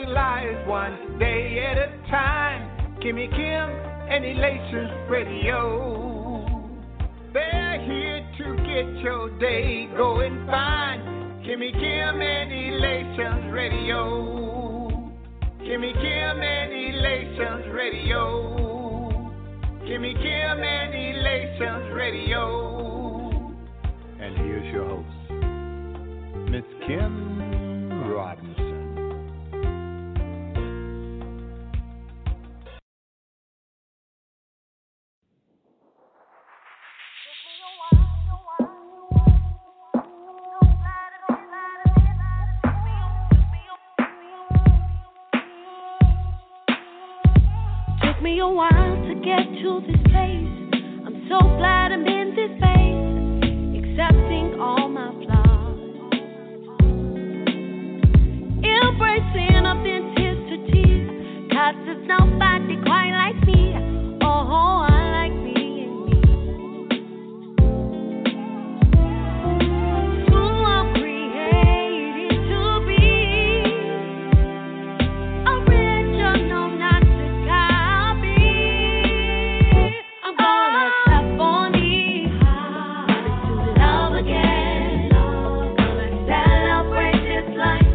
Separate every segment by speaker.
Speaker 1: the lies one day at a time. Kimmy Kim and Elations Radio. They're here to get your day going fine. Kimmy Kim and Elations Radio. Kimmy Kim and Elations Radio. Kimmy Kim and Elations Radio. And here's your host, Miss Kim Robinson.
Speaker 2: Took me a while to get to this place. I'm so glad I'm in this space, accepting all my flaws, embracing authenticity, 'cause there's nobody quite like me. Oh, I like being me. So I'm created to be original, not to copy. I'm gonna tap on these to love again. Gonna celebrate this life,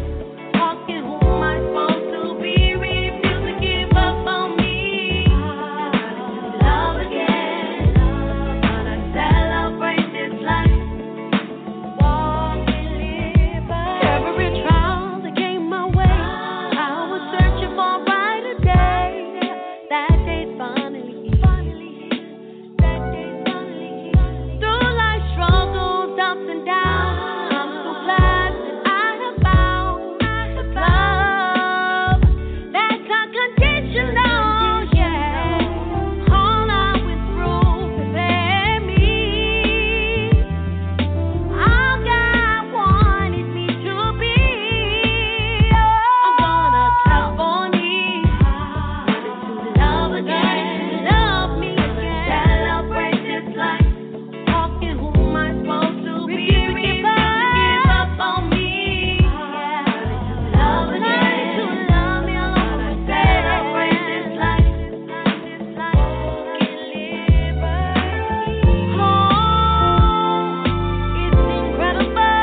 Speaker 2: walking who am I supposed to be? Refuse to give up on me. Love again. Gonna celebrate this life, walk in liberty. Every trial that came my way, I was searching for a brighter day. That day's finally here. That day's finally here. Through life's struggles, ups and downs, I'm so glad that I have found love that's unconditional. Yeah, all I went through prepared me. All God wanted me to be. I'm gonna tap on these to love again, love me again, celebrate this life, walking who am I supposed to be? Refuse to give up on me. Love again, to love me alone, celebrate this life, walk in liberty. Oh, it's incredible.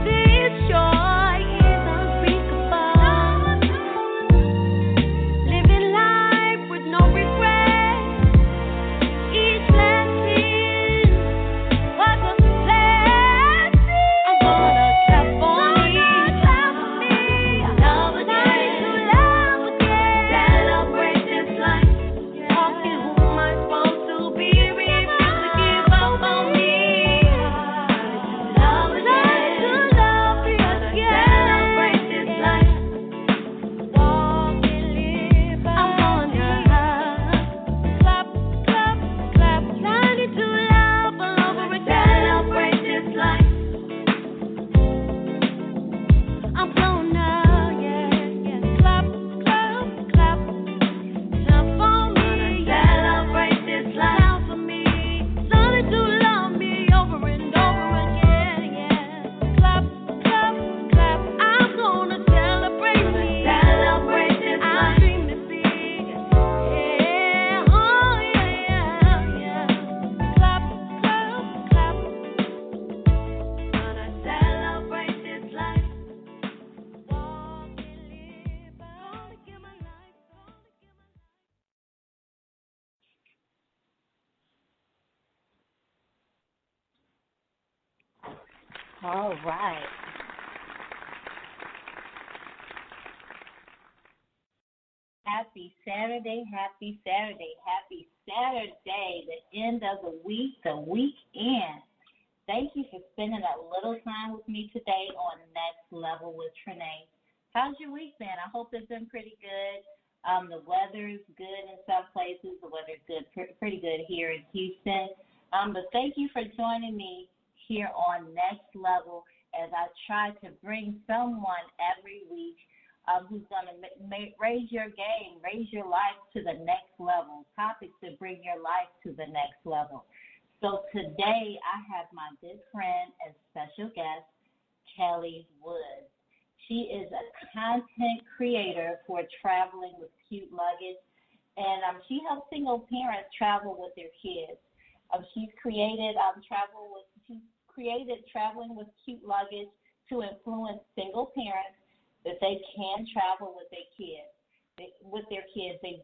Speaker 2: This joy is unspeakable. Living life with no regrets. Each blessing was a blessing. I'm gonna tap on these. Love again, celebrate this life, walking who am I supposed to be? Refuse to give up on me. Love again, celebrate this life, walk in liberty. I'm gonna clap, clap, clap, learning to love all over again. Celebrate this life. I'm blown out, yeah. Clap, clap, clap, clap for me. Celebrate this life for me. Learning to love me over and over again, yeah. Clap, clap, clap. I'm gonna celebrate me. Celebrate this life. I dream to see, yeah. Oh yeah. Clap, clap, clap. Gonna celebrate this life. Walk in liberty. Gonna give my life.
Speaker 3: All right. Happy Saturday, happy Saturday, happy Saturday, the end of the week, the weekend. Thank you for spending a little time with me today on Next Level with Trenace. How's your week been? I hope it's been pretty good. The weather's good in some places. The weather's good, pretty good here in Houston. But thank you for joining me here on Next Level as I try to bring someone every week who's going to raise your game, raise your life to the next level, topics that bring your life to the next level. So today I have my good friend and special guest, Kelly Woods. She is a content creator for Traveling with Cute Luggage, and she helps single parents travel with their kids. She's created Traveling with Cute Luggage to influence single parents that they can travel with their kids.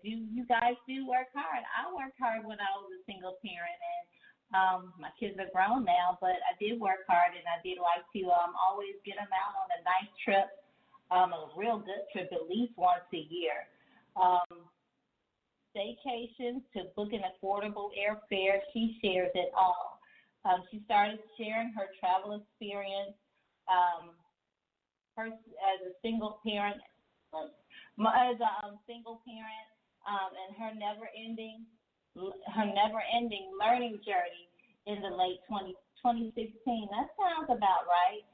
Speaker 3: You guys do work hard. I worked hard when I was a single parent, and my kids are grown now, but I did work hard, and I did like to always get them out on a nice trip, a real good trip, at least once a year. Staycations to book an affordable airfare. She shares it all. She started sharing her travel experience as a single parent, and her never-ending learning journey in the late 2016. That sounds about right.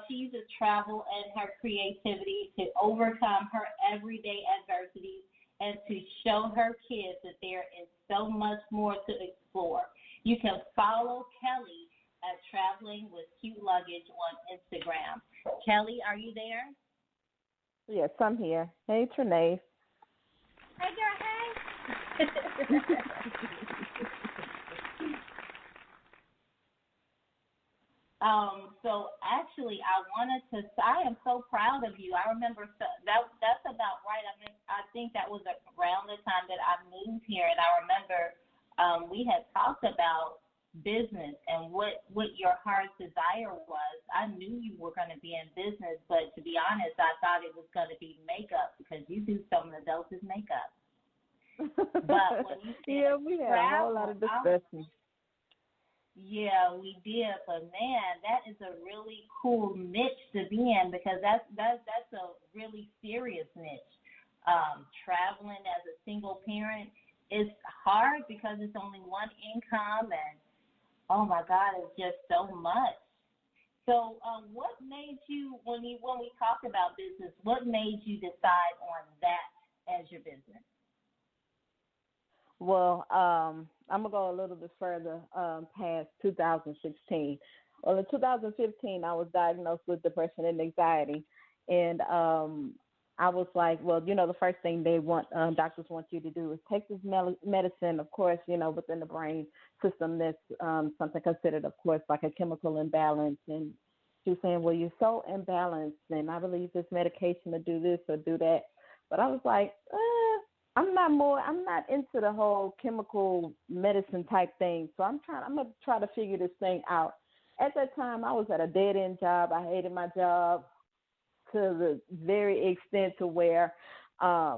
Speaker 3: She uses travel and her creativity to overcome her everyday adversities and to show her kids that there is so much more to explore. You can follow Kelly at Traveling with Cute Luggage on Instagram. Kelly, are you there?
Speaker 4: Yes, I'm here. Hey, Trenace.
Speaker 3: Hey, girl, hey. So actually, I am so proud of you. I remember that's about right. I think that was around the time that I moved here, and I remember we had talked about business and what your heart's desire was. I knew you were going to be in business, but to be honest, I thought it was going to be makeup because you do some of the dopest makeup. But when you said
Speaker 4: we had
Speaker 3: travel,
Speaker 4: a whole lot of discussion.
Speaker 3: Yeah, we did, but man, that is a really cool niche to be in because that's a really serious niche. Traveling as a single parent is hard because it's only one income, and oh my God, it's just so much. So, what made you when we talked about business? What made you decide on that as your business?
Speaker 4: Well, I'm going to go a little bit further past 2016. Well, in 2015, I was diagnosed with depression and anxiety. And I was like, well, the first thing doctors want you to do is take this medicine, of course, within the brain system, that's something considered, of course, like a chemical imbalance. And she was saying, well, you're so imbalanced, and I believe this medication to do this or do that. But I was like, I'm not into the whole chemical medicine type thing. So I'm going to try to figure this thing out. At that time, I was at a dead-end job. I hated my job to the very extent to where I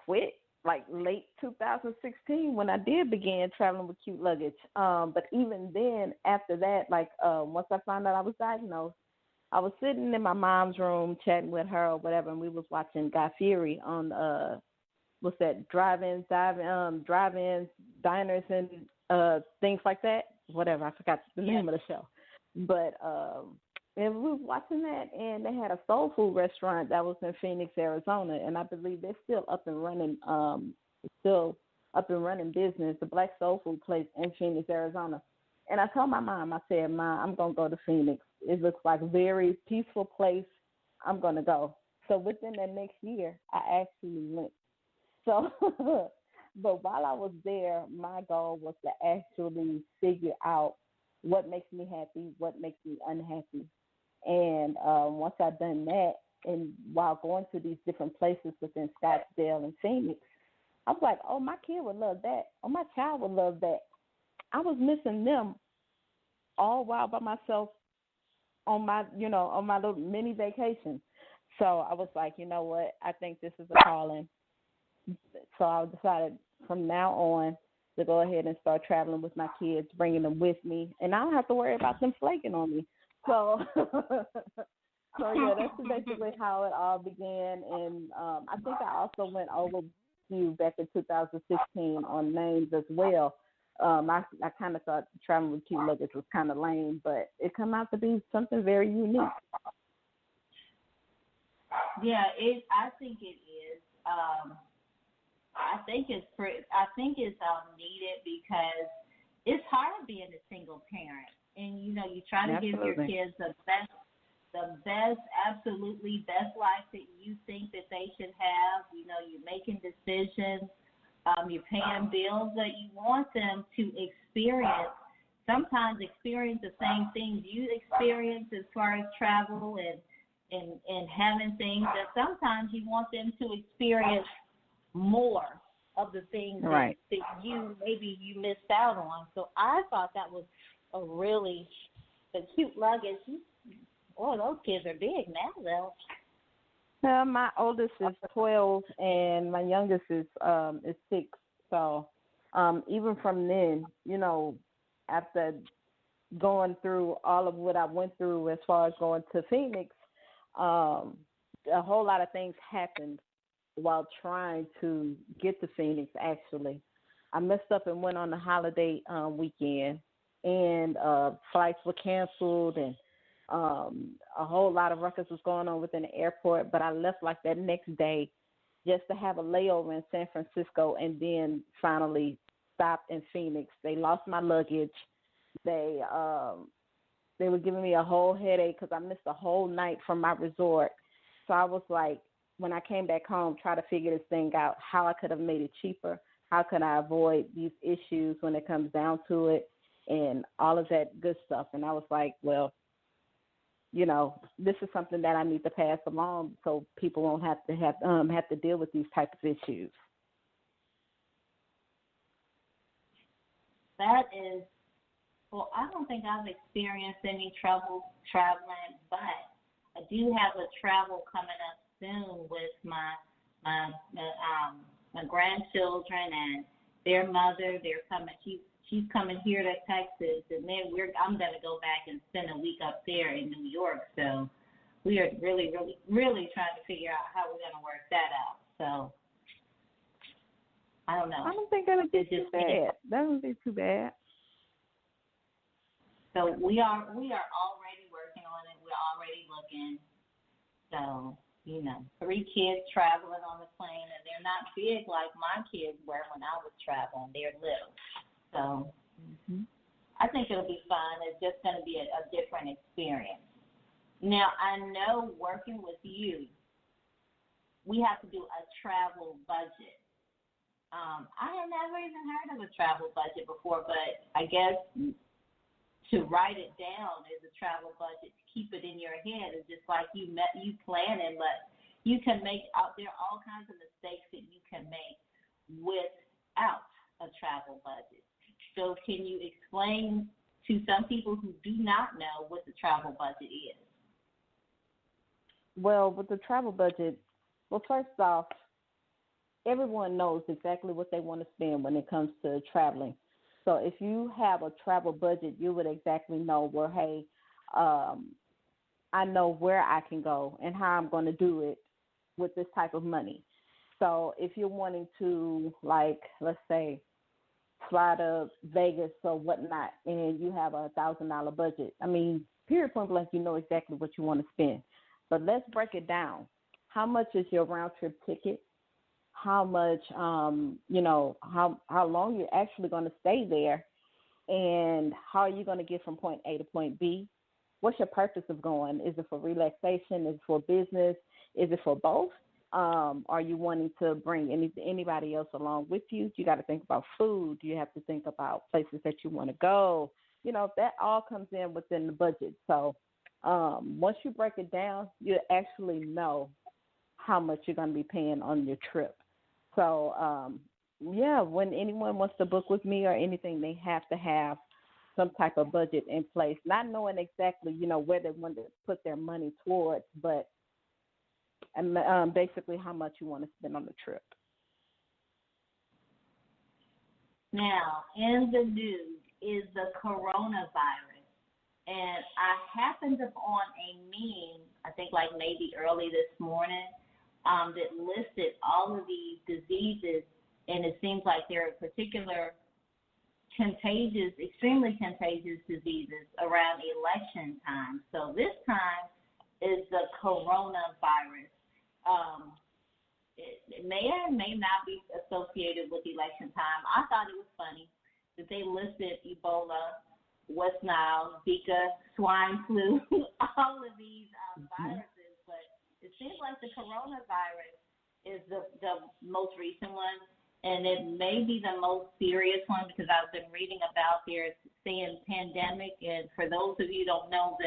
Speaker 4: quit like late 2016 when I did begin Traveling with Cute Luggage. But even then, after that, once I found out I was diagnosed, I was sitting in my mom's room chatting with her or whatever, and we was watching Guy Fieri on what's that, drive-ins, diners, and things like that. Whatever, I forgot the name of the show. But and we was watching that, and they had a soul food restaurant that was in Phoenix, Arizona, and I believe they're still up and running. Business, the Black Soul Food place in Phoenix, Arizona. And I told my mom, I said, Ma, I'm gonna go to Phoenix. It looks like a very peaceful place. I'm gonna go. So within the next year, I actually went. So, but while I was there, my goal was to actually figure out what makes me happy, what makes me unhappy. And once I'd done that, and while going to these different places within Scottsdale and Phoenix, I was like, oh, my kid would love that. Oh, my child would love that. I was missing them all while by myself on my little mini vacation. So I was like, you know what? I think this is a calling. So I decided from now on to go ahead and start traveling with my kids, bringing them with me, and I don't have to worry about them flaking on me. So, yeah, that's basically how it all began. And I think I also went over you back in 2016 on names as well. I kind of thought Traveling with Cute Luggage was kind of lame, but it come out to be something very unique.
Speaker 3: Yeah, I think it is. I think it's needed because it's hard being a single parent, and you try to give your kids the best. the best, absolutely best life that you think that they should have. You know, you're making decisions, you're paying bills that you want them to experience. Sometimes experience the same things you experience as far as travel and having things, that sometimes you want them to experience more of the things
Speaker 4: right.
Speaker 3: that you maybe you missed out on. So I thought that was a really cute luggage. Oh, those kids are big now, though.
Speaker 4: My oldest is 12, and my youngest is 6. So even from then, you know, after going through all of what I went through as far as going to Phoenix, a whole lot of things happened while trying to get to Phoenix. Actually, I messed up and went on the holiday weekend, and flights were canceled, and a whole lot of ruckus was going on within the airport. But I left like that next day just to have a layover in San Francisco, and then finally stopped in Phoenix. They lost my luggage. They were giving me a whole headache because I missed a whole night from my resort. So I was like, when I came back home, try to figure this thing out, how I could have made it cheaper, how could I avoid these issues when it comes down to it, and all of that good stuff. And I was like, well, you know, this is something that I need to pass along so people won't have to deal with these type of issues.
Speaker 3: That is, well, I don't think I've experienced any trouble traveling, but I do have a travel coming up soon with my grandchildren and their mother. They're coming. She's coming here to Texas, and then I'm gonna go back and spend a week up there in New York. So we are really, really, really trying to figure out how we're gonna work that out. So I don't know.
Speaker 4: I don't think that would be too bad. That wouldn't be too bad.
Speaker 3: So we are already working on it. We're already looking. So, you know, 3 kids traveling on the plane, and they're not big like my kids were when I was traveling. They're little. So I think it'll be fun. It's just going to be a different experience. Now, I know working with you, we have to do a travel budget. I had never even heard of a travel budget before, but I guess to write it down is a travel budget. To keep it in your head is just like you planning, but you can make out there are all kinds of mistakes that you can make without a travel budget. So can you explain to some people who do not know what the travel budget is?
Speaker 4: Well, with the travel budget, first off, everyone knows exactly what they want to spend when it comes to traveling. So if you have a travel budget, you would exactly know where, hey, I know where I can go and how I'm going to do it with this type of money. So if you're wanting to, like, let's say, fly to Vegas or whatnot, and you have a $1,000 budget, I mean, period, point blank, you know exactly what you want to spend. But let's break it down. How much is your round trip ticket? How much, how long you're actually going to stay there, and how are you going to get from point A to point B? What's your purpose of going? Is it for relaxation? Is it for business? Is it for both? Are you wanting to bring anybody else along with you? You got to think about food. You have to think about places that you want to go. You know, that all comes in within the budget. So once you break it down, you actually know how much you're going to be paying on your trip. So, when anyone wants to book with me or anything, they have to have some type of budget in place, not knowing exactly, where they want to put their money towards, but basically how much you want to spend on the trip.
Speaker 3: Now, in the news is the coronavirus. And I happened upon a meme, I think like maybe early this morning, that listed all of these diseases, and it seems like there are particular extremely contagious diseases around election time. So this time is the coronavirus. It may or may not be associated with election time. I thought it was funny that they listed Ebola, West Nile, Zika, swine flu, all of these viruses. But it seems like the coronavirus is the most recent one, and it may be the most serious one because I've been reading about there saying pandemic, and for those of you who don't know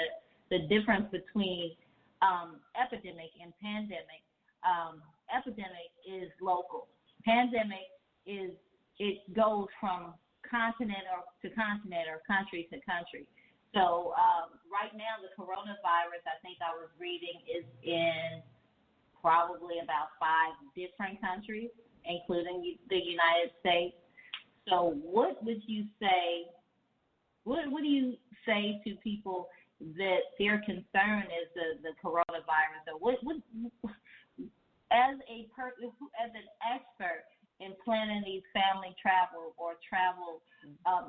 Speaker 3: the difference between epidemic and pandemic, epidemic is local. Pandemic is it goes from continent to continent or country to country. So right now the coronavirus, I think I was reading, is in probably about 5 different countries, including the United States. So what would you say? What do you say to people that their concern is the coronavirus? Or what as an expert in planning these family travel or travel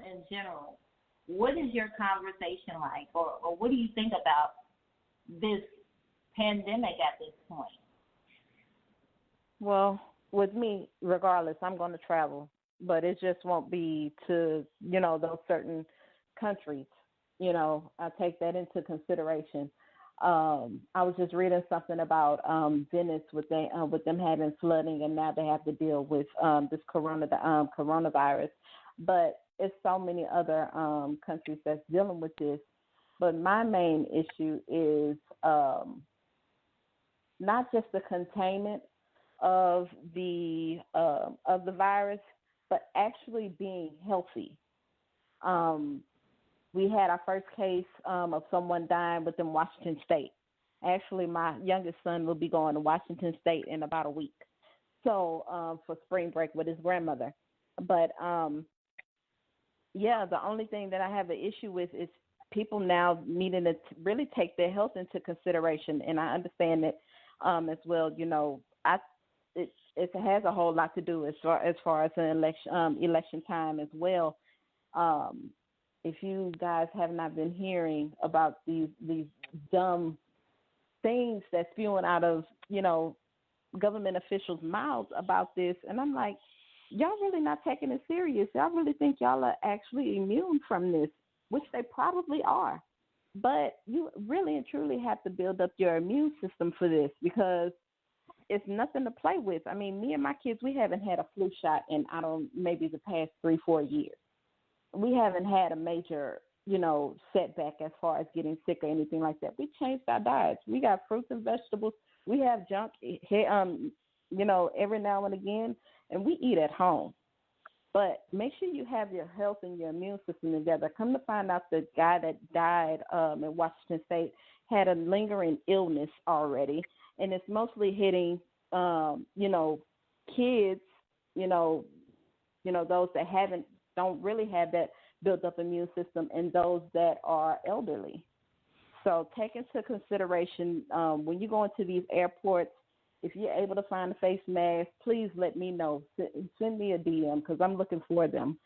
Speaker 3: in general, what is your conversation like, or what do you think about this pandemic at this point?
Speaker 4: Well, with me, regardless, I'm going to travel, but it just won't be to, those certain countries. I take that into consideration. I was just reading something about Venice with them having flooding, and now they have to deal with this coronavirus. But it's so many other countries that's dealing with this. But my main issue is not just the containment of the virus, but actually being healthy. We had our first case of someone dying within Washington State. Actually, my youngest son will be going to Washington State in about a week, so for spring break with his grandmother. But the only thing that I have an issue with is people now needing to really take their health into consideration, and I understand that as well. It has a whole lot to do as far as an election time as well. If you guys have not been hearing about these dumb things that's spewing out of, government officials' mouths about this, and I'm like, y'all really not taking it serious. Y'all really think y'all are actually immune from this, which they probably are. But you really and truly have to build up your immune system for this, because it's nothing to play with. I mean, me and my kids, we haven't had a flu shot in, maybe the past 3-4 years. We haven't had a major, setback as far as getting sick or anything like that. We changed our diets. We got fruits and vegetables. We have junk, every now and again, and we eat at home. But make sure you have your health and your immune system together. Come to find out, the guy that died in Washington State had a lingering illness already, and it's mostly hitting, kids, those that don't really have that built up immune system, and those that are elderly. So take into consideration when you go into these airports, if you're able to find a face mask, please let me know. Send me a DM because I'm looking for them.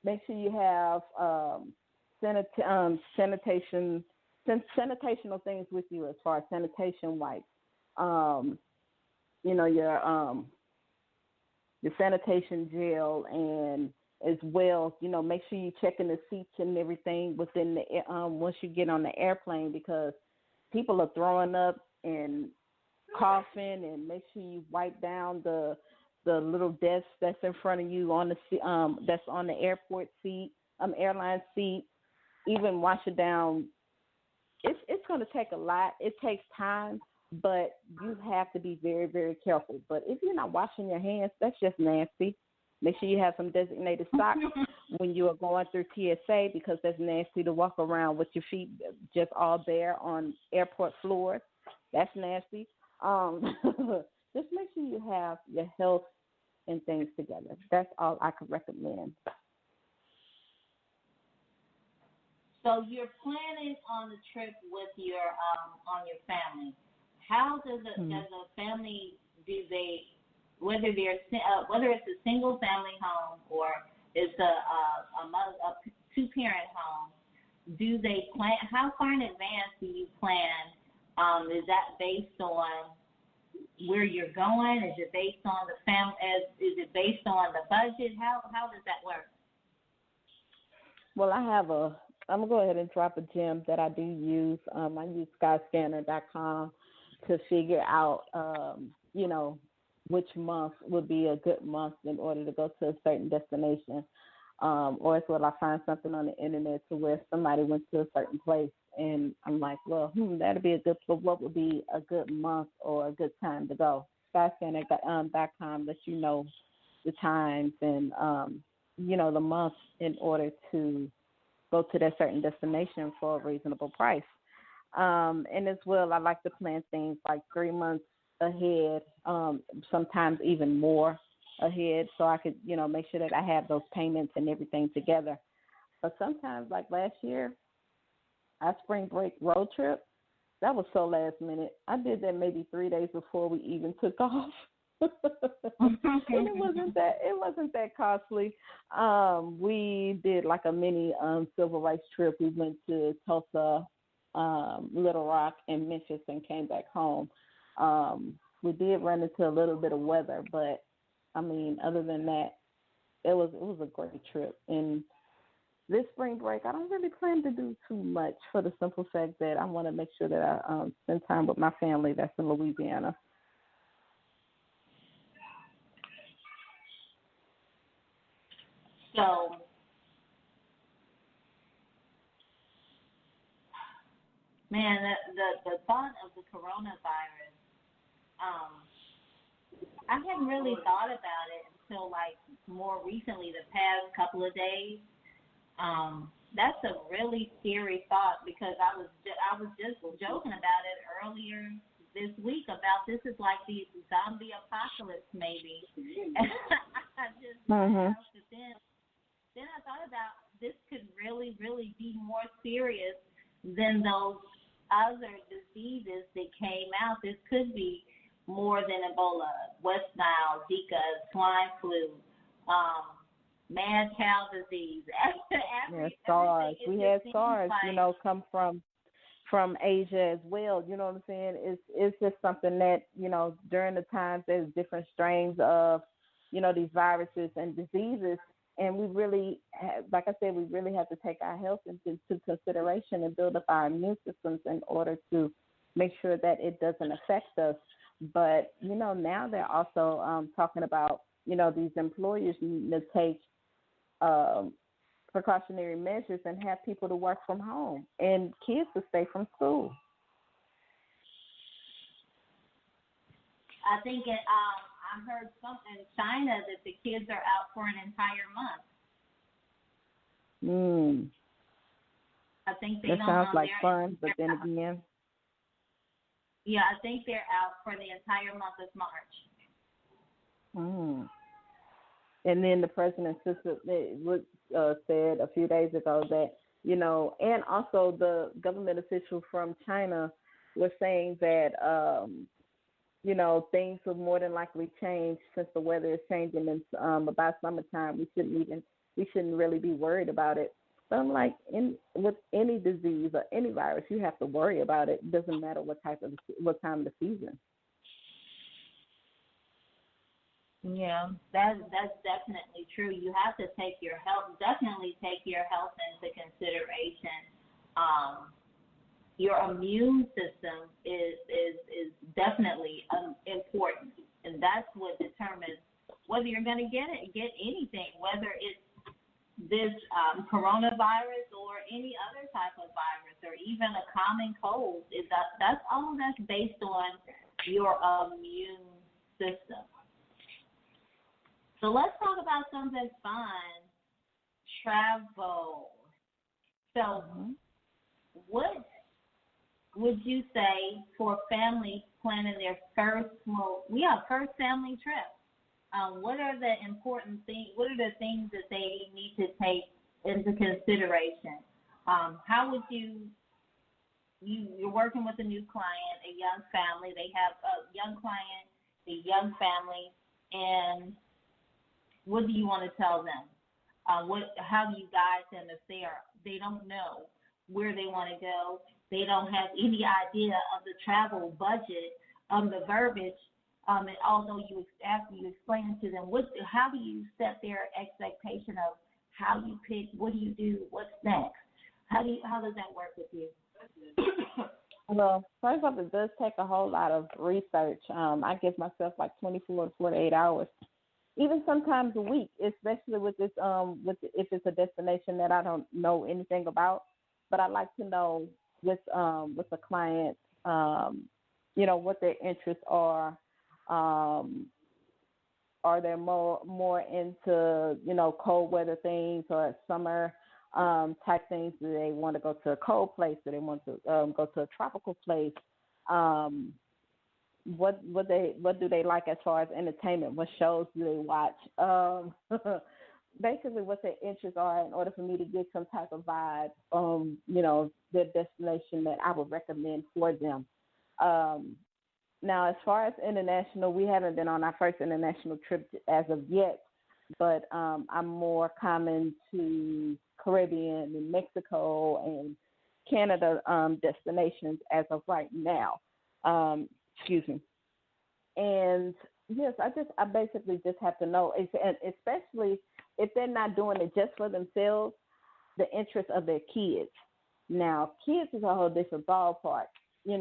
Speaker 4: Make sure you have sanitational things with you as far as sanitation wipes. Your sanitation gel, and as well, make sure you check in the seats and everything within the once you get on the airplane, because people are throwing up and coughing, and make sure you wipe down the little desk that's in front of you on the that's on the airport seat, airline seat. Even wash it down. It's going to take a lot. It takes time, but you have to be very, very careful. But if you're not washing your hands, that's just nasty. Make sure you have some designated socks when you are going through TSA, because that's nasty to walk around with your feet just all bare on airport floors. That's nasty. Just make sure you have your health and things together. That's all I could recommend.
Speaker 3: So you're planning on the trip with your on your family. How does a family, do they, whether it's a single family home or it's a 2-parent home, do they plan? How far in advance do you plan? Is that based on where you're going? Is it based on the family? Is it based on the budget? How does that work?
Speaker 4: Well, I'm gonna go ahead and drop a gem that I do use. I use skyscanner.com to figure out, which month would be a good month in order to go to a certain destination. Or as well, I find something on the internet to where somebody went to a certain place, and I'm like, well, that'd be a good. What would be a good month or a good time to go? Skyscanner.com lets you know the times and the month in order to go to that certain destination for a reasonable price. And as well, I like to plan things like 3 months ahead, sometimes even more ahead, so I could, make sure that I have those payments and everything together. But sometimes, like last year, our spring break road trip, that was so last minute. I did that maybe 3 days before we even took off. And it wasn't that costly. We did like a mini civil rights trip. We went to Tulsa, Little Rock, and Memphis, and came back home. We did run into a little bit of weather, but I mean, other than that, it was a great trip. And this spring break, I don't really plan to do too much for the simple fact that I want to make sure that I spend time with my family that's in Louisiana.
Speaker 3: So, man, the thought of the coronavirus, I hadn't really thought about it until like more recently, the past couple of days. That's a really scary thought because I was just joking about it earlier this week about this is like the zombie apocalypse maybe. I just laughed, but then I thought about this could really, really be more serious than those other diseases that came out. This could be more than Ebola, West Nile, Zika, swine flu, mad cow disease.
Speaker 4: SARS. We had SARS, come from Asia as well. You know what I'm saying? It's just something that, during the times there's different strains of, these viruses and diseases. And we really, like I said, we really have to take our health into consideration and build up our immune systems in order to make sure that it doesn't affect us. But, now they're also talking about, these employers needing to take precautionary measures and have people to work from home and kids to stay from school.
Speaker 3: I think I heard something in China that the kids are out for an entire month. I think they
Speaker 4: that
Speaker 3: don't.
Speaker 4: Sounds like fun, but then again.
Speaker 3: Yeah, I think they're out for the entire month of March.
Speaker 4: And then the president said a few days ago that, and also the government official from China was saying that, things will more than likely change since the weather is changing and about summertime. We shouldn't really be worried about it. But I'm like, with any disease or any virus, you have to worry about it. It doesn't matter what time of the season.
Speaker 3: Yeah, that's definitely true. You have to definitely take your health into consideration. Your immune system is definitely important, and that's what determines whether you're going to get anything, whether it's this coronavirus or any other type of virus or even a common cold. That's all that's based on your immune system. So let's talk about something fun, travel. So what would you say for families planning their first family trip? What are the important things? What are the things that they need to take into consideration? How would you're working with a new client, a young family. They have a young client, a young family, and what do you want to tell them? How do you guide them if they don't know where they want to go? They don't have any idea of the travel budget, the verbiage. And although after you explain it to them, how do you set their expectation of how you pick, what do you do, what's next? How does that work with you?
Speaker 4: Well, first off, it does take a whole lot of research. I give myself like 24 to 48 hours, even sometimes a week, especially with this if it's a destination that I don't know anything about. But I like to know with the client, what their interests are. Are they more into cold weather things or summer type things? Do they want to go to a cold place? Do they want to go to a tropical place? What do they like as far as entertainment? What shows do they watch? Basically, what their interests are in order for me to get some type of vibe. The destination that I would recommend for them. Now, as far as international, we haven't been on our first international trip as of yet, but I'm more common to Caribbean and Mexico and Canada destinations as of right now. Excuse me. And yes, I basically just have to know, especially if they're not doing it just for themselves, the interest of their kids. Now, kids is a whole different ballpark. You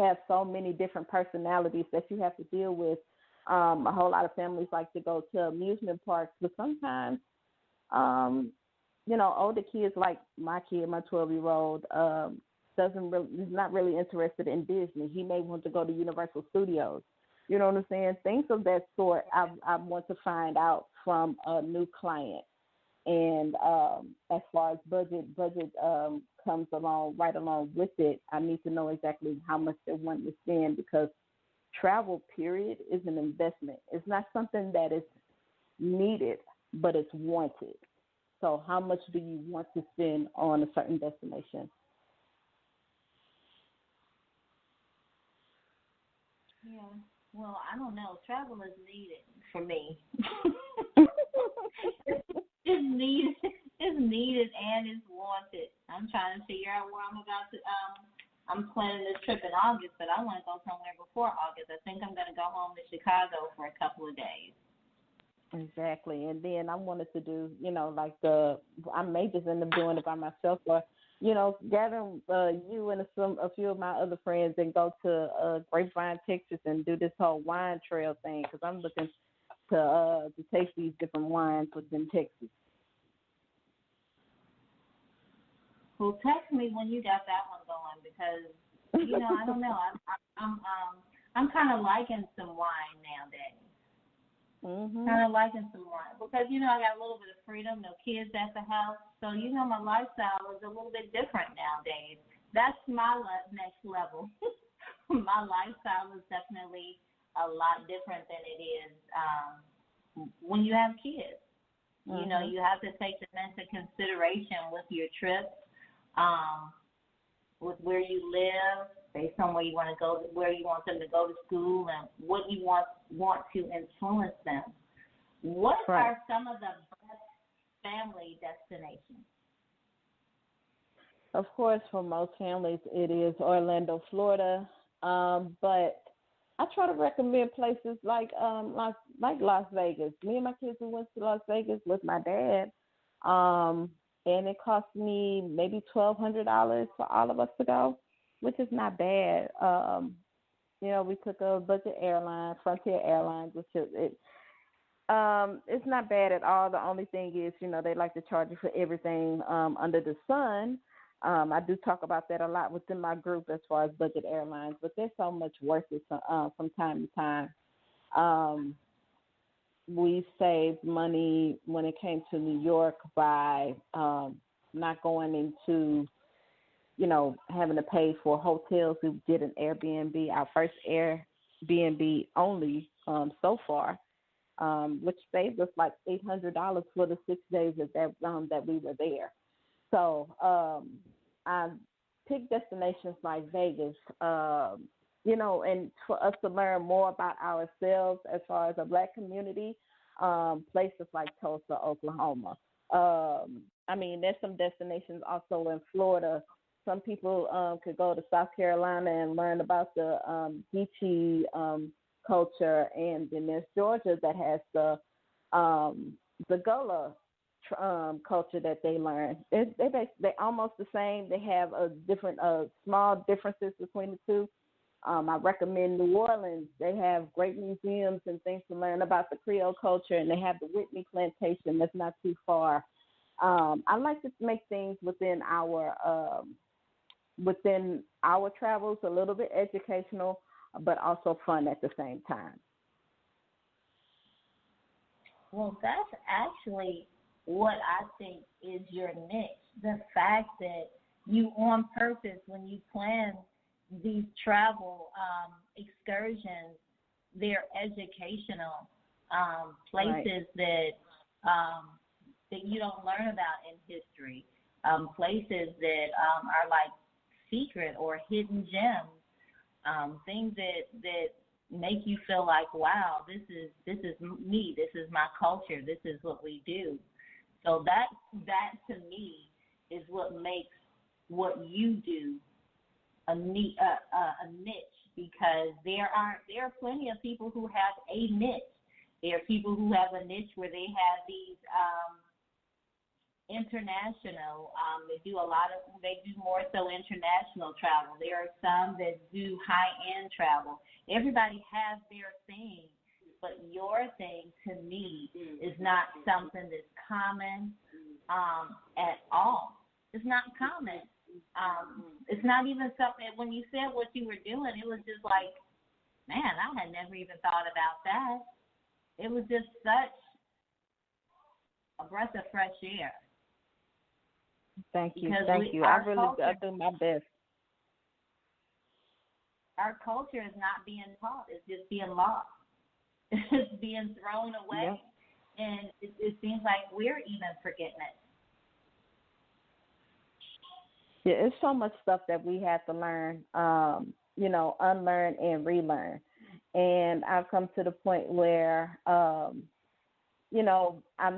Speaker 4: have so many different personalities that you have to deal with. A whole lot of families like to go to amusement parks, but sometimes, older kids like my kid, my 12-year-old, is not really interested in Disney. He may want to go to Universal Studios. You know what I'm saying? Things of that sort. I want to find out from a new client. And as far as budget comes right along with it, I need to know exactly how much they want to spend, because travel, period, is an investment. It's not something that is needed, but it's wanted. So how much do you want to spend on a certain destination?
Speaker 3: Yeah. Well, I don't know. Travel is needed for me. It's needed and it's wanted. I'm trying to figure out where I'm about to. I'm planning this trip in August, but I want to go somewhere before August. I think I'm going to go home to Chicago for a couple of days.
Speaker 4: Exactly, and then I wanted to do, I may just end up doing it by myself, or gathering you and a few of my other friends and go to Grapevine, Texas, and do this whole wine trail thing, because I'm looking to taste these different wines within Texas.
Speaker 3: Well, text me when you got that one going, because I don't know. I'm kind of liking some wine nowadays.
Speaker 4: Mm-hmm.
Speaker 3: Kind of liking some wine because I got a little bit of freedom, no kids at the house, so my lifestyle is a little bit different nowadays. That's my next level. My lifestyle is definitely a lot different than it is when you have kids.
Speaker 4: Mm-hmm.
Speaker 3: You have to take them into consideration with your trips, with where you live, based on where you want to go, where you want them to go to school, and what you want to influence them. What are some of the best family destinations?
Speaker 4: Of course, for most families, it is Orlando, Florida. But I try to recommend places like Las Vegas. Me and my kids, we went to Las Vegas with my dad, and it cost me maybe $1,200 for all of us to go, which is not bad. We took a budget airline, Frontier Airlines, which it's not bad at all. The only thing is, they like to charge you for everything under the sun. I do talk about that a lot within my group as far as budget airlines, but there's so much worth it from time to time. We saved money when it came to New York by not going into, having to pay for hotels. We did an Airbnb, our first Airbnb only so far, which saved us like $800 for the 6 days that we were there. So I picked destinations like Vegas, and for us to learn more about ourselves as far as a Black community, places like Tulsa, Oklahoma. There's some destinations also in Florida. Some people could go to South Carolina and learn about the Geechee culture, and then there's Georgia that has the the Gullah culture that they learn. They almost the same. They have a different small differences between the two. I recommend New Orleans. They have great museums and things to learn about the Creole culture, and they have the Whitney Plantation that's not too far. I like to make things within our travels a little bit educational, but also fun at the same time.
Speaker 3: Well, that's actually what I think is your niche. The fact that you, on purpose, when you plan these travel excursions, they're educational places
Speaker 4: right.
Speaker 3: that you don't learn about in history, places that are like secret or hidden gems, things that make you feel like, wow, this is me, this is my culture, this is what we do. So that to me is what makes what you do a niche, because there are plenty of people who have a niche. There are people who have a niche where they have these international. They do more so international travel. There are some that do high-end travel. Everybody has their thing, but your thing to me is not something that's common at all. It's not common. It's not even something. When you said what you were doing, it was just like, man, I had never even thought about that. It was just such a breath of fresh air.
Speaker 4: Thank you.
Speaker 3: Because
Speaker 4: Thank you. I do my best.
Speaker 3: Our culture is not being taught. It's just being lost. It's being thrown away. Yeah. And it seems like we're even forgetting it.
Speaker 4: Yeah, it's so much stuff that we have to learn, unlearn and relearn. And I've come to the point where, I'm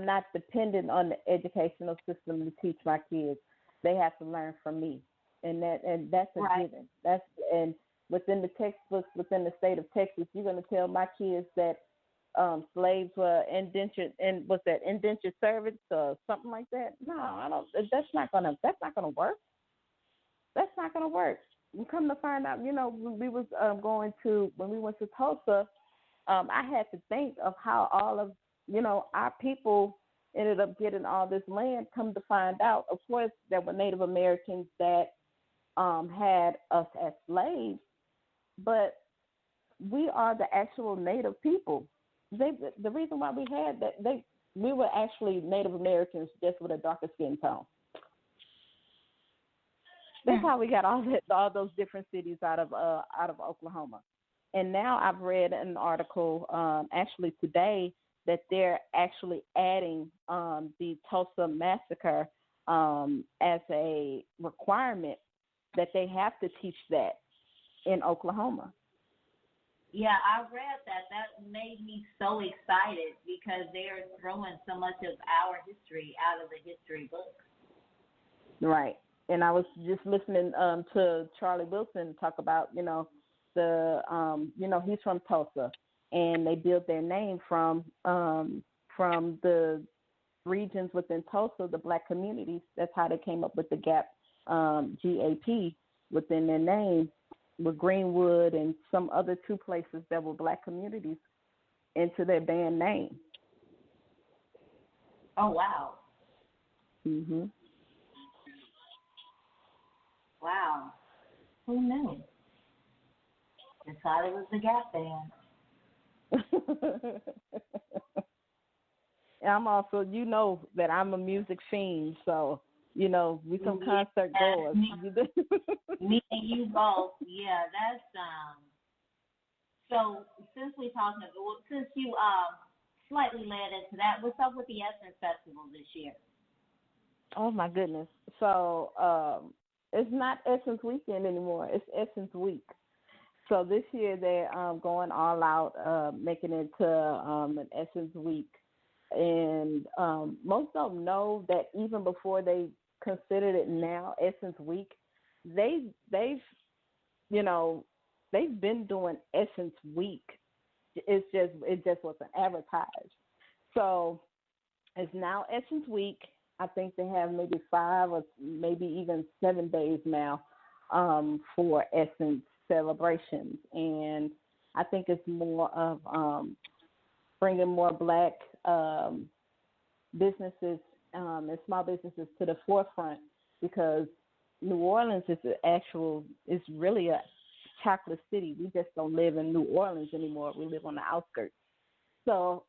Speaker 4: not dependent on the educational system to teach my kids. They have to learn from me, and that's a
Speaker 3: right.
Speaker 4: given. And within the textbooks within the state of Texas, you're going to tell my kids that slaves were indentured servants or something like that. No, I don't. That's not gonna work. That's not gonna work. You come to find out, when we was when we went to Tulsa, I had to think of how all of our people ended up getting all this land. Come to find out, of course, there were Native Americans that had us as slaves, but we are the actual Native people. The reason why we had that, we were actually Native Americans just with a darker skin tone. That's how we got all those different cities out of Oklahoma. And now I've read an article actually today that they're actually adding the Tulsa massacre as a requirement, that they have to teach that in Oklahoma.
Speaker 3: Yeah, I read that. That made me so excited because they're throwing so much of our history out of the history books.
Speaker 4: Right. And I was just listening to Charlie Wilson talk about, he's from Tulsa, and they built their name from the regions within Tulsa, the black communities. That's how they came up with the GAP, GAP within their name, with Greenwood and some other two places that were black communities into their band name.
Speaker 3: Oh, wow.
Speaker 4: Mhm.
Speaker 3: Wow. Who knew? I thought it was the Gap Band.
Speaker 4: And I'm also, that I'm a music fiend, so, we some concert goers.
Speaker 3: Me and you both. Yeah, that's, so since you slightly led into that, what's up with the Essence Festival this year?
Speaker 4: Oh, my goodness. So, it's not Essence Weekend anymore. It's Essence Week. So this year they're going all out, making it to an Essence Week. And most of them know that even before they considered it now Essence Week, they've been doing Essence Week. It just wasn't advertised. So It's now Essence Week. I think they have maybe 5 or maybe even 7 days now for Essence celebrations, and I think it's more of bringing more Black businesses and small businesses to the forefront because New Orleans is really a chocolate city. We just don't live in New Orleans anymore. We live on the outskirts. So,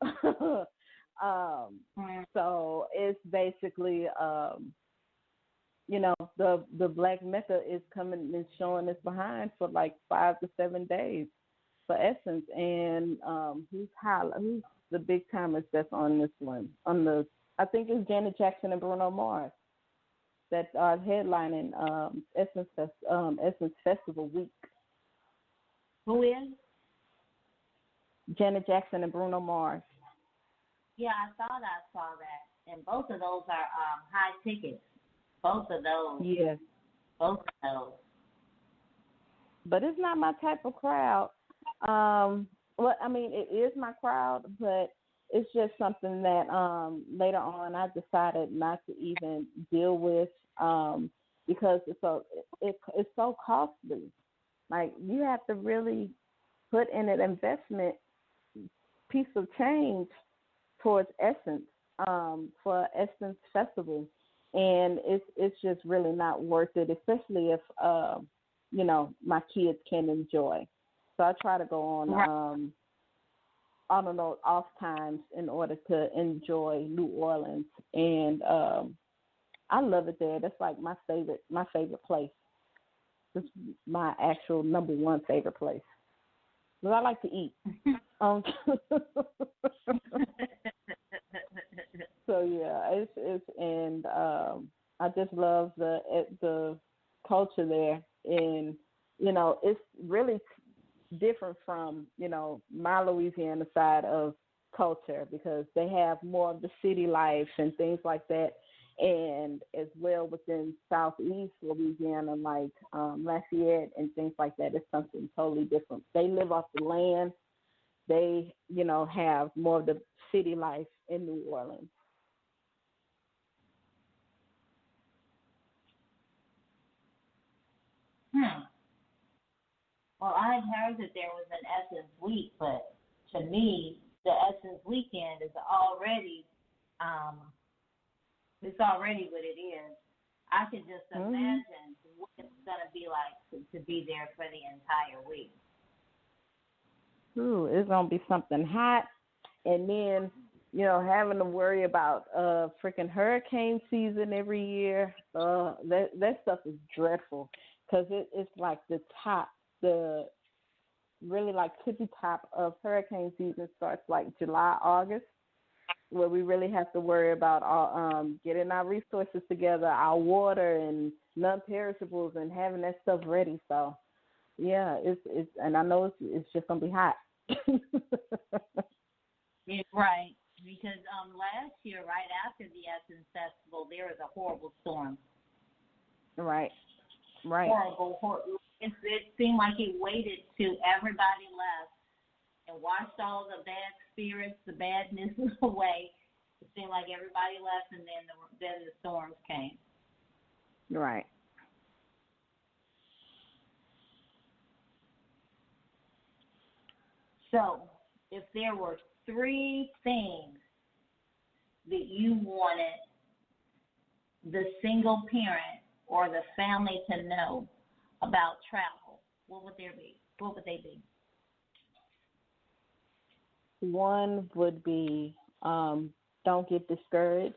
Speaker 4: so it's basically, the Black Mecca is coming and showing us behind for like 5 to 7 days for Essence. And who's the big timers that's on this one? I think it's Janet Jackson and Bruno Mars that are headlining Essence Festival Week.
Speaker 3: Who is?
Speaker 4: Janet Jackson and Bruno Mars.
Speaker 3: Yeah, I thought I saw that. And both of those are high tickets. Both of those.
Speaker 4: Yes.
Speaker 3: Both of those.
Speaker 4: But it's not my type of crowd. Well, I mean, it is my crowd, but it's just something that later on I decided not to even deal with because it's so costly. Like, you have to really put in an investment piece of change towards Essence for Essence Festival, and it's just really not worth it, especially if my kids can enjoy. So I try to go on those off times in order to enjoy New Orleans, and I love it there. That's like my favorite place. It's my actual number one favorite place. But I like to eat. So yeah, it's I just love the culture there, and it's really different from my Louisiana side of culture because they have more of the city life and things like that, and as well within Southeast Louisiana, like Lafayette and things like that, it's something totally different. They live off the land. They have more of the city life in New Orleans.
Speaker 3: Well, I had heard that there was an Essence Week, but to me, the Essence Weekend is it's already what it is. I could just imagine what it's going to be like to be there for the entire week.
Speaker 4: Ooh, it's going to be something hot. And then, having to worry about freaking hurricane season every year. That stuff is dreadful because it's like the really like tippy top of hurricane season starts like July, August, where we really have to worry about getting our resources together, our water and non-perishables, and having that stuff ready. So, yeah, it's and I know it's just gonna be hot.
Speaker 3: Right, because last year, right after the Essence Festival, there was a horrible storm.
Speaker 4: Right.
Speaker 3: Horrible. It seemed like it waited till everybody left and washed all the bad spirits, the badness away. It seemed like everybody left, and then the storms came.
Speaker 4: Right.
Speaker 3: So, if there were 3 things that you wanted the single parent or the family to know about travel, what would they be?
Speaker 4: One would be don't get discouraged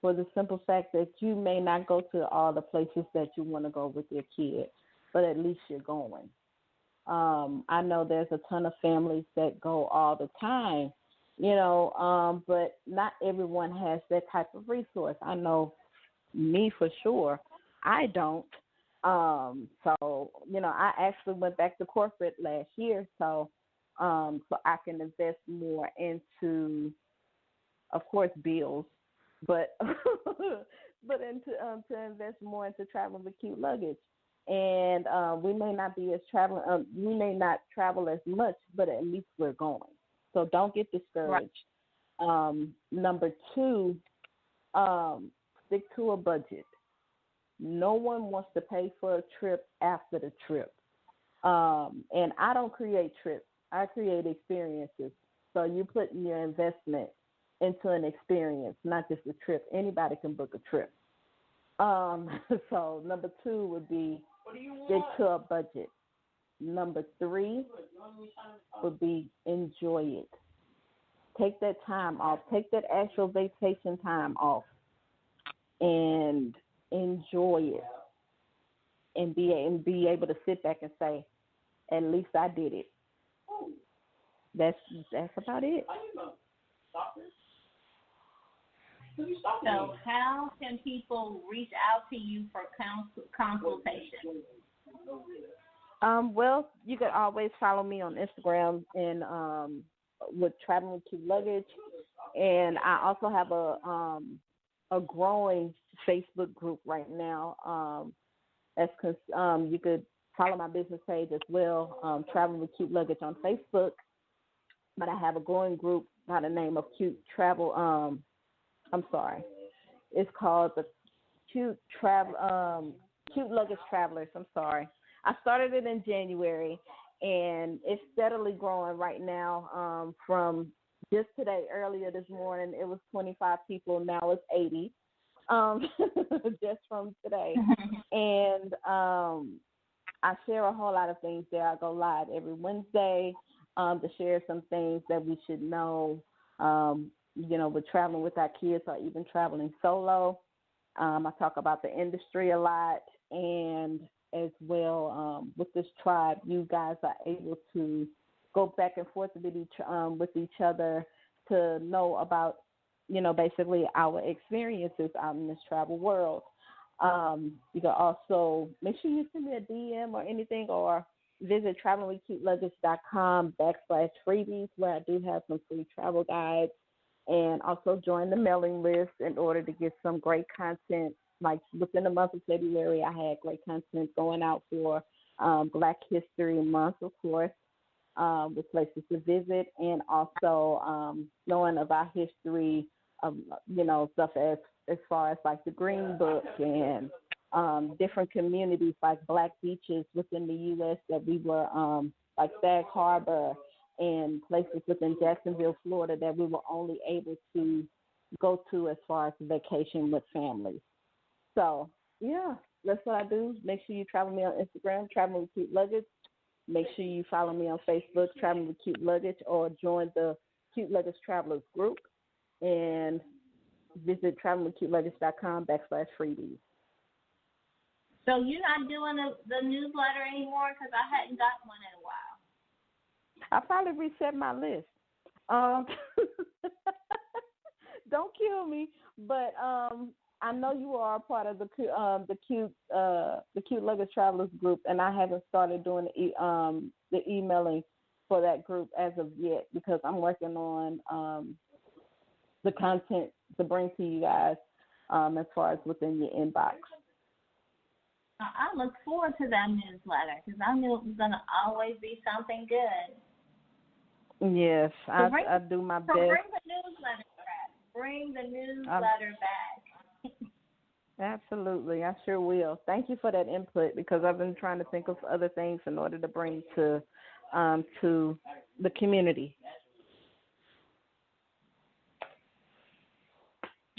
Speaker 4: for the simple fact that you may not go to all the places that you want to go with your kid, but at least you're going. I know there's a ton of families that go all the time, but not everyone has that type of resource. I know me for sure. I don't. So I actually went back to corporate last year, so I can invest more into, of course, bills, but into to invest more into traveling with cute luggage. And we may not travel as much, but at least we're going. So don't get discouraged. Number two, stick to a budget. No one wants to pay for a trip after the trip. And I don't create trips. I create experiences. So you put your investment into an experience, not just a trip. Anybody can book a trip. So number two would be stick to a budget. Number three would be enjoy it. Take that time off. Take that actual vacation time off and enjoy it. And be able to sit back and say, at least I did it. That's about it.
Speaker 3: So how can people reach out to you for consultation?
Speaker 4: Well, you can always follow me on Instagram and with Traveling with Cute Luggage, and I also have a growing Facebook group right now. You could follow my business page as well, Traveling with Cute Luggage on Facebook. But I have a growing group by the name of Cute Travel. It's called the Cute Luggage Travelers. I'm sorry. I started it in January, and it's steadily growing right now. From just today, earlier this morning, it was 25 people. Now it's 80, just from today. And I share a whole lot of things there. I go live every Wednesday to share some things that we should know, with traveling with our kids or even traveling solo. I talk about the industry a lot, and as well with this tribe, you guys are able to go back and forth with each other to know about, basically our experiences out in this travel world. You can also make sure you send me a DM or anything, or visit travelingwithcuteluggage.com/freebies, where I do have some free travel guides, and also join the mailing list in order to get some great content. Like within the month of February, I had great content going out for Black History Month, of course, with places to visit, and also knowing about history of, stuff as far as like the Green Book and different communities like Black beaches within the U.S. that we were, like Sag Harbor and places within Jacksonville, Florida, that we were only able to go to as far as vacation with families. So, yeah, that's what I do. Make sure you travel me on Instagram, Traveling with Cute Luggage. Make sure you follow me on Facebook, Traveling with Cute Luggage, or join the Cute Luggage Travelers group, and visit travelingwithcuteluggage.com/freebies.
Speaker 3: So you're not doing the newsletter anymore? Because I hadn't got one in a while.
Speaker 4: I probably reset my list. Don't kill me, but I know you are a part of the Cute Luggage Travelers group, and I haven't started doing the emailing for that group as of yet, because I'm working on the content to bring to you guys as far as within your inbox.
Speaker 3: I look forward to that newsletter, because I knew it was going to always be something good.
Speaker 4: Yes, I do my best.
Speaker 3: Bring the newsletter back. Bring the newsletter back.
Speaker 4: Absolutely, I sure will. Thank you for that input, because I've been trying to think of other things in order to bring to the community.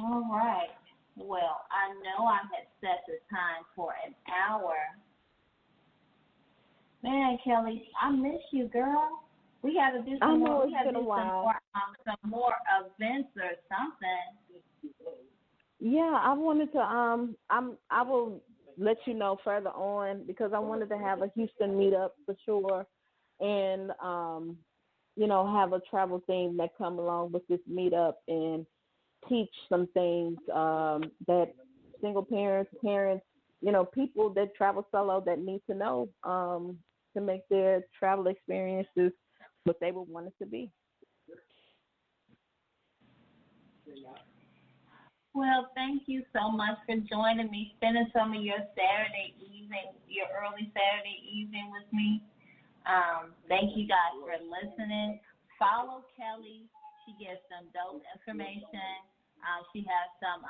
Speaker 3: All right. Well, I know I had set the time for an hour. Man, Kelly, I miss you, girl. We got to do some more. We got to do some more events or something.
Speaker 4: Yeah, I wanted to. I will let you know further on, because I wanted to have a Houston meetup for sure, and have a travel theme that come along with this meetup and teach some things that single parents, people that travel solo that need to know to make their travel experiences what they would want it to be.
Speaker 3: Well, thank you so much for joining me, spending some of your early Saturday evening with me. Thank you guys for listening. Follow Kelly. She gives some dope information. She has some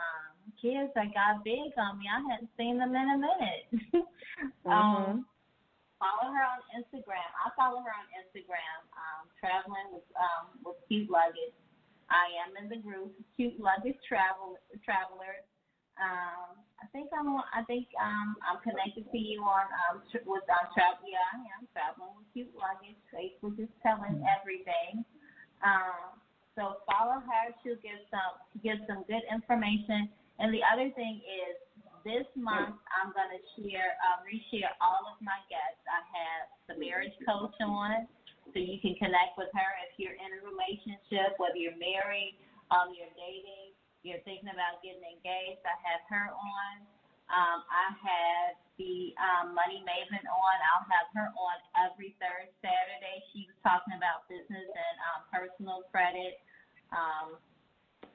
Speaker 3: kids that got big on me. I hadn't seen them in a minute. Follow her on Instagram. I follow her on Instagram. Traveling with Cute Luggage. I am in the group Cute Luggage Travelers. I think I'm connected to you on travel. Yeah, I am traveling with Cute Luggage. Facebook is telling everything. So follow her. She'll give some good information. And the other thing is, this month I'm going to reshare all of my guests. I have the marriage coach on, so you can connect with her if you're in a relationship, whether you're married, you're dating, you're thinking about getting engaged. I have her on. I have the Money Maven on. I'll have her on every third Saturday. She was talking about business and personal credit.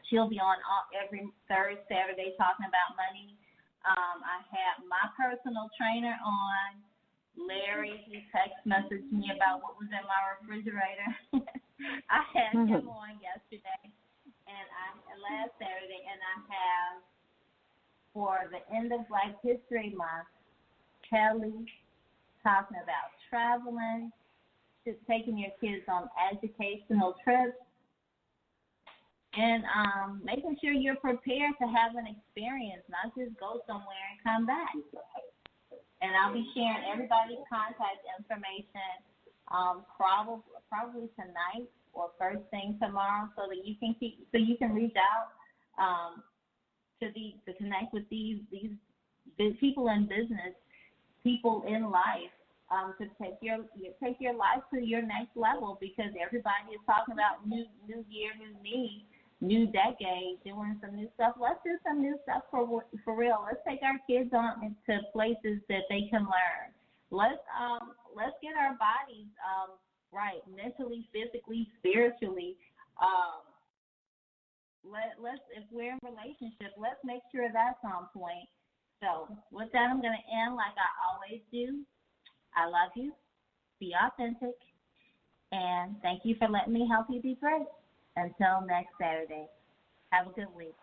Speaker 3: She'll be on every third Saturday talking about money. I have my personal trainer on, Larry. He text messaged me about what was in my refrigerator. I had him on yesterday and last Saturday, and I have, for the end of Black History Month, Kelly talking about traveling, just taking your kids on educational trips, and making sure you're prepared to have an experience, not just go somewhere and come back. And I'll be sharing everybody's contact information probably tonight or first thing tomorrow, so that you can reach out to connect with these people in business, people in life, to take your life to your next level, because everybody is talking about new year, new me, new decade, doing some new stuff. Let's do some new stuff for real. Let's take our kids on into places that they can learn. Let's get our bodies right, mentally, physically, spiritually. If we're in a relationship, let's make sure that's on point. So with that, I'm going to end like I always do. I love you. Be authentic. And thank you for letting me help you be great. Until next Saturday, have a good week.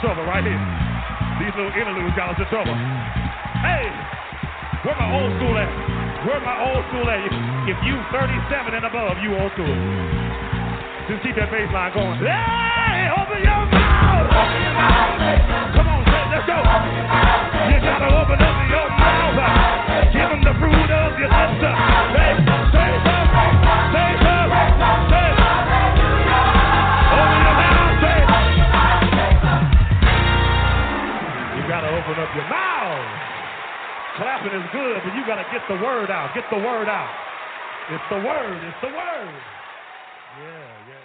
Speaker 5: trouble right here. These little interludes got us in trouble. Hey, where my old school at? Where my old school at? If you 37 and above, you old school. Just keep that bass line going. Hey, open your mouth! Open your mouth! Come on, let's go. You gotta open up your mouth. Give them the fruit of your lips. Hey, say something. Say something. Say open your mouth. Say you gotta open up your mouth. Clapping is good, but you gotta get the word out. Get the word out. It's the word. It's the word. Yeah, yeah.